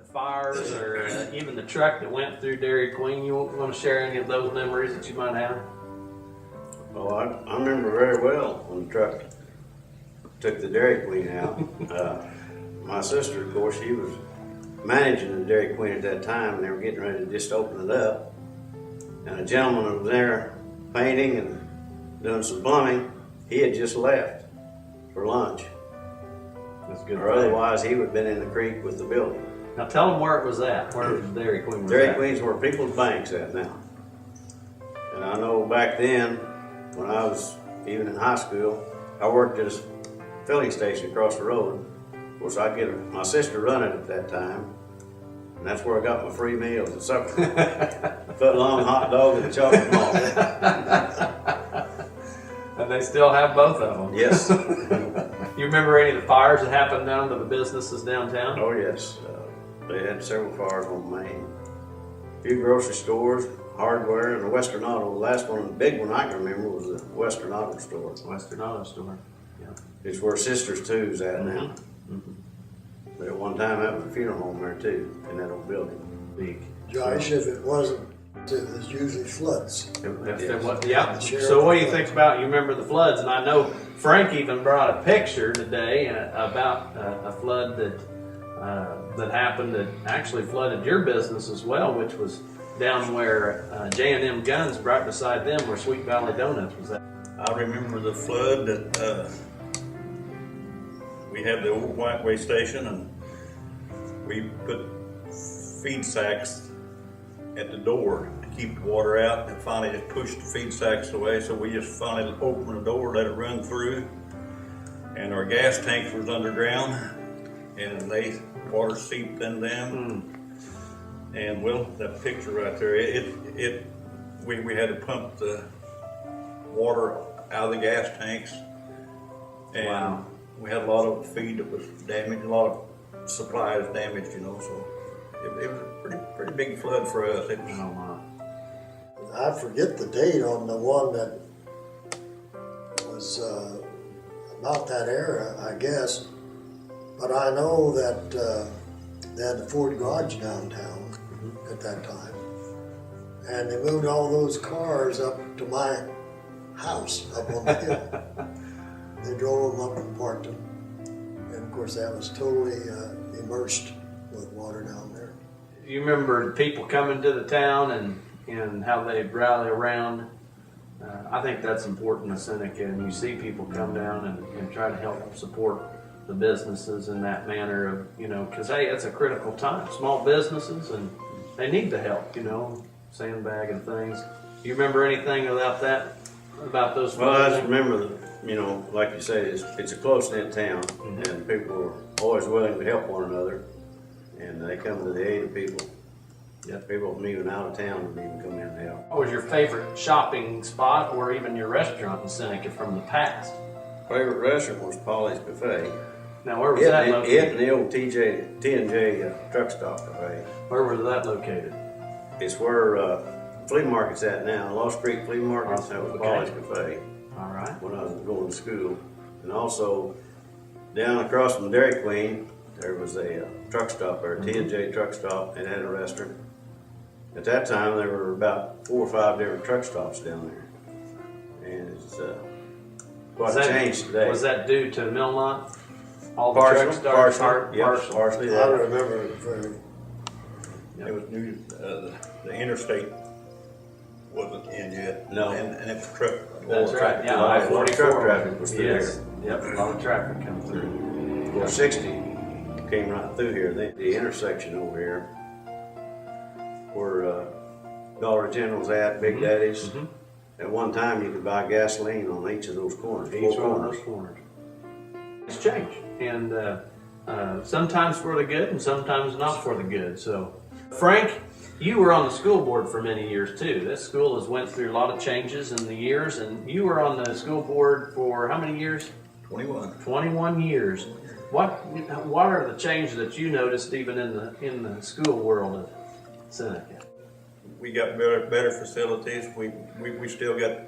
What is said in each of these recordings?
fires or even the truck that went through Dairy Queen? You want to share any of those memories that you might have? Oh, I remember very well when the truck took the Dairy Queen out. My sister, of course, she was managing the Dairy Queen at that time, and they were getting ready to just open it up. And a gentleman that was there painting and doing some plumbing, he had just left for lunch. That's good. Or otherwise, he would have been in the creek with the building. Now tell them where it was at. Where the Dairy Queen was Dairy at. Queen's where People's Bank's at now. And I know back then, when I was even in high school, I worked at a filling station across the road. Of course, I get my sister running at that time, and that's where I got my free meals at supper. Foot-long hot dog and a chocolate malt. And they still have both of them. Yes. You remember any of the fires that happened down to the businesses downtown? Oh yes. They had several fires on Main. A few grocery stores, hardware, and the Western Auto. The last one, the big one I can remember, was the Western Auto store. Western Auto Store. Yeah. It's where Sisters Two's at now. Mm-hmm. But at one time, that was a funeral home there too, in that old building. Big. Josh, if it wasn't, it was usually floods. Yeah. So what do you think about, you remember the floods? And I know Frank even brought a picture today about a flood that happened that actually flooded your business as well, which was down where J&M Guns, right beside them where Sweet Valley Donuts was at. I remember the flood that we had the old Banquet station, and we put feed sacks at the door to keep the water out, and finally just pushed the feed sacks away. So we just finally opened the door, let it run through, and our gas tanks was underground, and water seeped in them. And well, that picture right there, we had to pump the water out of the gas tanks, and wow. We had a lot of feed that was damaged, a lot of supplies damaged, you know. So it was a pretty big flood for us. It was, Oh, wow. I forget the date on the one that was about that era, I guess. But I know that they had the Ford Garage downtown at that time. And they moved all those cars up to my house up on the hill. They drove them up and parked them. And of course that was totally immersed with water down there. You remember people coming to the town and how they'd rally around. I think that's important in Seneca, and you see people come down and try to help support the businesses in that manner of, you know, because hey, it's a critical time. Small businesses, and they need the help, you know, sandbagging things. Do you remember anything about that, about those? Well, I just remember that, you know, like you say, it's a close-knit town, and people are always willing to help one another, and they come to the aid of people. Yeah, people from even out of town would even come in and help. What was your favorite shopping spot, or even your restaurant in Seneca from the past? Favorite restaurant was Polly's Buffet. Now, where was that located? It and the old T&J truck stop cafe. Where was that located? It's where flea market's at now, Lost Creek Flea Market. That was Polly's Buffet. All right. When I was going to school. And also, down across from Dairy Queen, there was a truck stop there, T&J truck stop, and had a restaurant. At that time, there were about 4 or 5 different truck stops down there. And it's quite a change today. Was that due to Millmont? All the Partial, truck stops? partially I that. remember it very. it was new. The interstate wasn't in yet. No. And it was truck. That's right. Yeah, A lot of I-44. truck traffic was through Yes. here. Yep, a lot of traffic come through. Well, 60 came right through here. The intersection over here, where Dollar General's at, Big Daddy's. At one time, you could buy gasoline on each of those corners. Each one of those corners. It's changed, and sometimes for the good, and sometimes not for the good. So, Frank, you were on the school board for many years too. This school has went through a lot of changes in the years, and you were on the school board for how many years? 21. 21 years. What are the changes that you noticed even in the school world of Seneca? We got better facilities. We still got,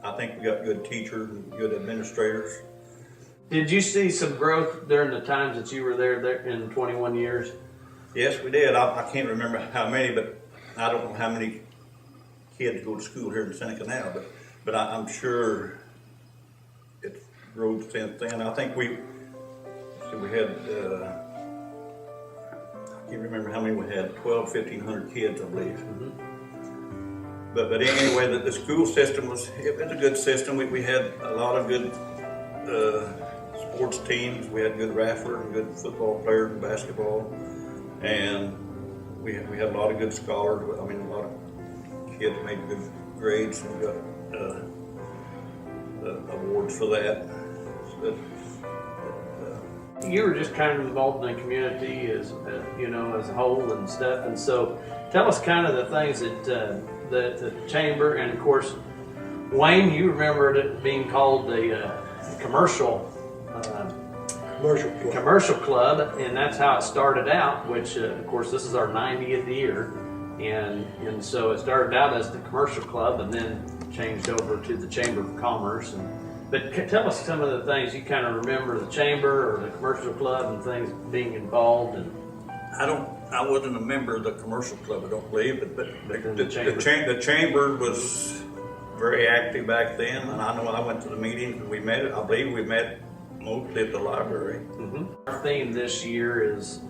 I think we got good teachers and good administrators. Did you see some growth during the times that you were there in 21 years? Yes, we did. I can't remember how many, but I don't know how many kids go to school here in Seneca now, but I'm sure it's grown since then. I think we had, I can't remember how many we had, 1,500 kids, I believe. But anyway, the school system was a good system. We had a lot of good sports teams. We had good wrestler and good football players and basketball, and we had a lot of good scholars. I mean, a lot of kids made good grades and got awards for that. You were just kind of involved in the community as you know, as a whole and stuff. And so, tell us kind of the things that the chamber, and of course, Wayne, you remembered it being called the commercial club, and that's how it started out. Which, of course, this is our 90th year, and so it started out as the commercial club, and then changed over to the Chamber of Commerce. But tell us some of the things you kind of remember the chamber or the commercial club and things being involved. And I wasn't a member of the commercial club, I don't believe, but the chamber was very active back then, and I know I went to the meetings and I believe we met mostly at the library. Our theme this year is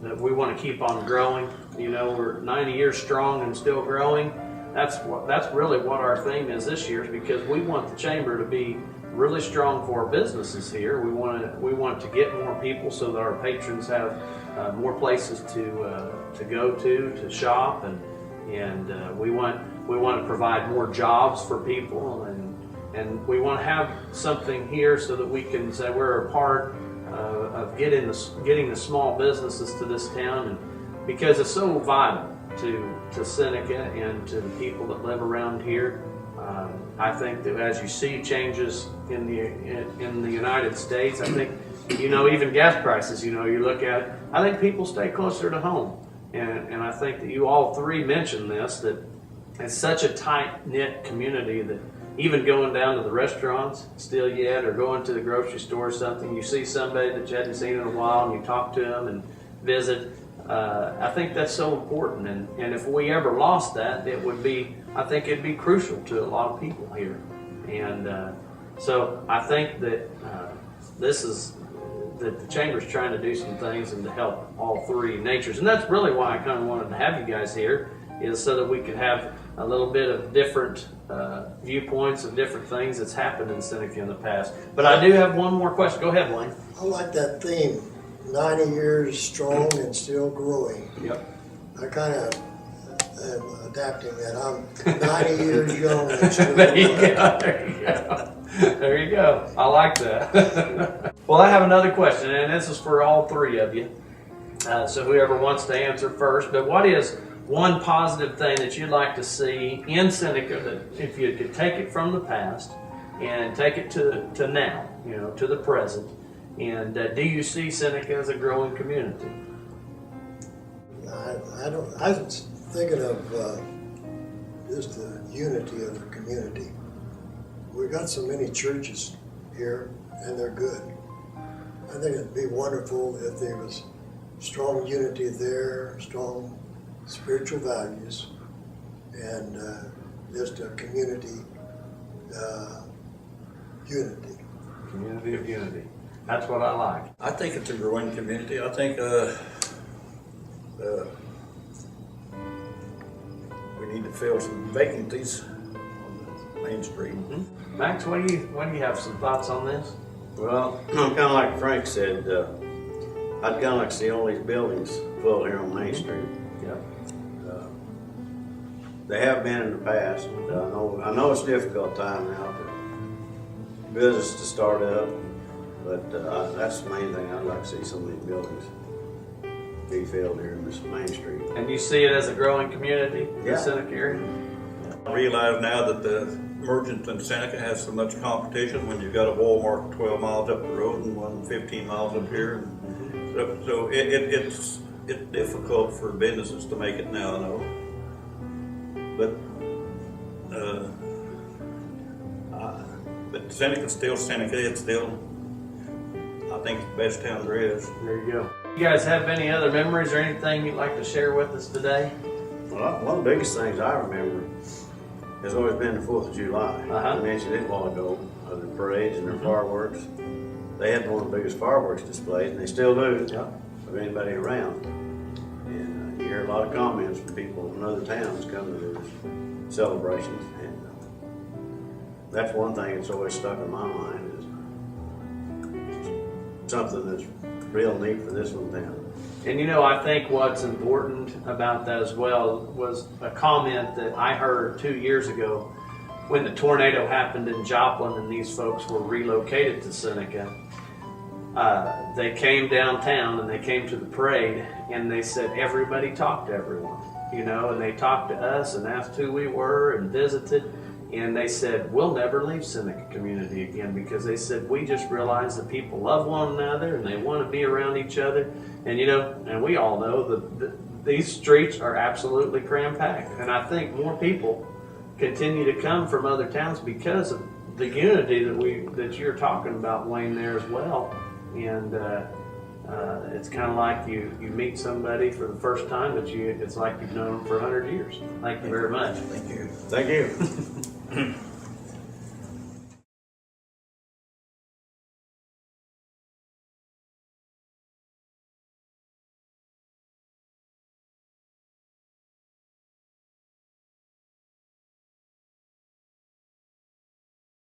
that we want to keep on growing. You know, we're 90 years strong and still growing. That's really what our theme is this year, is because we want the chamber to be really strong for our businesses here. We want to get more people so that our patrons have more places to go to shop, and we want to provide more jobs for people, and we want to have something here so that we can say we're a part of getting the small businesses to this town, and because it's so vital to Seneca and to the people that live around here. I think that as you see changes in the United States, I think, you know, even gas prices, you know, you look at it, I think people stay closer to home. And I think that you all three mentioned this, that it's such a tight-knit community that even going down to the restaurants still yet, or going to the grocery store or something, you see somebody that you hadn't seen in a while and you talk to them and visit. I think that's so important, and if we ever lost that, I think it'd be crucial to a lot of people here. And so I think that that the chamber's trying to do some things and to help all three natures, and that's really why I kind of wanted to have you guys here, is so that we could have a little bit of different viewpoints of different things that's happened in Seneca in the past. But I do have one more question. Go ahead, Wayne. I like that theme, 90 years strong and still growing. Yep. I kind of am adapting that. I'm 90 years young and still There you growing. go. There you go. There you go. I like that. Well, I have another question, and this is for all three of you. So whoever wants to answer first. But what is one positive thing that you'd like to see in Seneca, that if you could take it from the past and take it to now, you know, to the present? And do you see Seneca as a growing community? I was thinking of just the unity of the community. We've got so many churches here, and they're good. I think it'd be wonderful if there was strong unity there, strong spiritual values, and just a community unity. Community of unity. That's what I like. I think it's a growing community. I think we need to fill some vacancies on Main Street. Max, what do you have some thoughts on this? Well, kind of like Frank said, I'd kind of like to see all these buildings full here on Main Street. Yeah. They have been in the past. I know it's a difficult time now for business to start up, but that's the main thing. I'd like to see some of these buildings be filled here in this Main Street. And you see it as a growing community in Yeah. the Seneca area? I realize now that the merchants in Seneca has so much competition when you've got a Walmart 12 miles up the road and one 15 miles up here. So it's difficult for businesses to make it now, I know. But Seneca's still Seneca. It's still, I think, the best town there is. There you go. You guys have any other memories or anything you'd like to share with us today? Well, one of the biggest things I remember has always been the 4th of July. Uh-huh. I mentioned it a while ago, of the parades and their fireworks. They had one of the biggest fireworks displays, and they still do, Yeah. of anybody around. And you hear a lot of comments from people in other towns coming to those celebrations. And that's one thing that's always stuck in my mind is something that's real neat for this one town. And you know, I think what's important about that as well was a comment that I heard 2 years ago when the tornado happened in Joplin and these folks were relocated to Seneca. They came downtown and they came to the parade and they said everybody talked to everyone, you know, and they talked to us and asked who we were and visited. And they said, we'll never leave Seneca community again, because they said, we just realized that people love one another and they want to be around each other. And you know, and we all know that these streets are absolutely cram-packed. And I think more people continue to come from other towns because of the unity that you're talking about, Wayne, there as well. And it's kind of like you meet somebody for the first time, but it's like you've known them for 100 years. Thank you very much. Thank you. Thank you.